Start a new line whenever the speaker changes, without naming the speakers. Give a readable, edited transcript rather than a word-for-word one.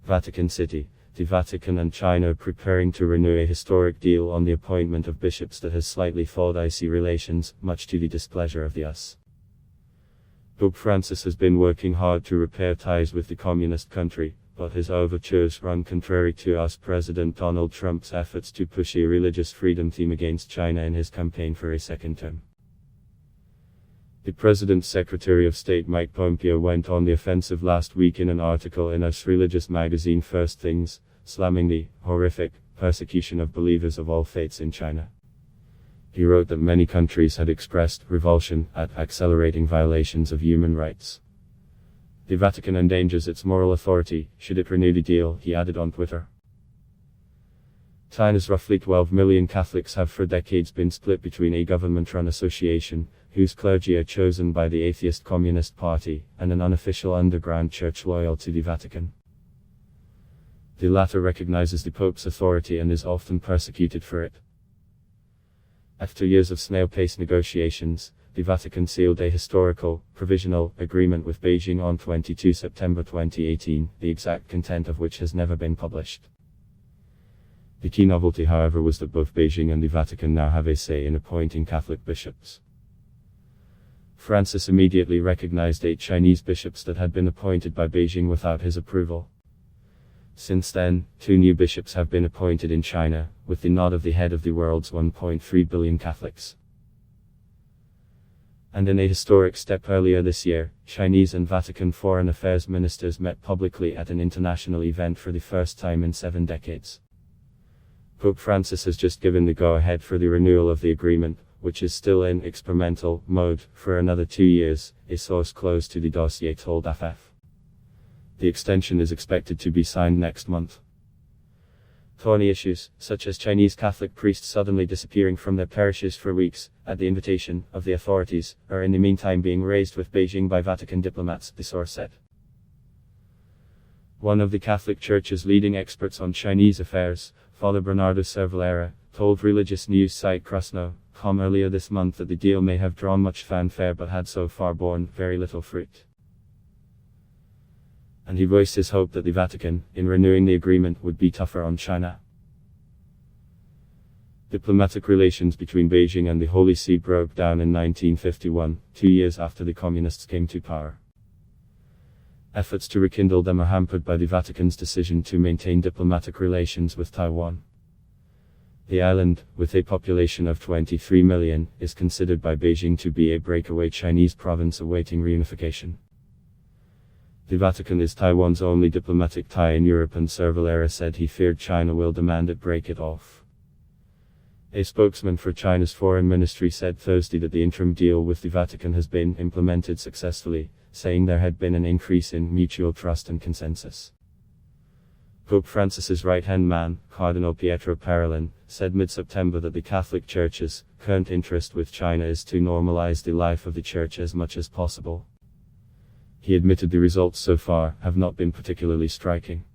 Vatican City, the Vatican and China are preparing to renew a historic deal on the appointment of bishops that has slightly thawed icy relations, much to the displeasure of the US. Pope Francis has been working hard to repair ties with the communist country, but his overtures run contrary to US President Donald Trump's efforts to push a religious freedom theme against China in his campaign for a second term. The President's Secretary of State Mike Pompeo went on the offensive last week in an article in US religious magazine First Things, slamming the horrific persecution of believers of all faiths in China. He wrote that many countries had expressed revulsion at accelerating violations of human rights. The Vatican endangers its moral authority, should it renew the deal, he added on Twitter. China's roughly 12 million Catholics have for decades been split between a government-run association, whose clergy are chosen by the atheist Communist Party, and an unofficial underground church loyal to the Vatican. The latter recognizes the Pope's authority and is often persecuted for it. After years of snail-paced negotiations, the Vatican sealed a historical, provisional agreement with Beijing on 22 September 2018, the exact content of which has never been published. The key novelty, however, was that both Beijing and the Vatican now have a say in appointing Catholic bishops. Francis immediately recognized 8 Chinese bishops that had been appointed by Beijing without his approval. Since then, 2 new bishops have been appointed in China, with the nod of the head of the world's 1.3 billion Catholics. And in a historic step earlier this year, Chinese and Vatican foreign affairs ministers met publicly at an international event for the first time in 7 decades. Pope Francis has just given the go-ahead for the renewal of the agreement, which is still in experimental mode, for another 2 years, a source close to the dossier told AFF. The extension is expected to be signed next month. Thorny issues, such as Chinese Catholic priests suddenly disappearing from their parishes for weeks, at the invitation of the authorities, are in the meantime being raised with Beijing by Vatican diplomats, the source said. One of the Catholic Church's leading experts on Chinese affairs, Father Bernardo Cervellera, told religious news site Krasno.com earlier this month that the deal may have drawn much fanfare but had so far borne very little fruit. And he voiced his hope that the Vatican, in renewing the agreement, would be tougher on China. Diplomatic relations between Beijing and the Holy See broke down in 1951, 2 years after the Communists came to power. Efforts to rekindle them are hampered by the Vatican's decision to maintain diplomatic relations with Taiwan. The island, with a population of 23 million, is considered by Beijing to be a breakaway Chinese province awaiting reunification. The Vatican is Taiwan's only diplomatic tie in Europe, and Cervellera said he feared China will demand it break it off. A spokesman for China's foreign ministry said Thursday that the interim deal with the Vatican has been implemented successfully, saying there had been an increase in mutual trust and consensus. Pope Francis's right-hand man, Cardinal Pietro Parolin, said mid-September that the Catholic Church's current interest with China is to normalize the life of the Church as much as possible. He admitted the results so far have not been particularly striking.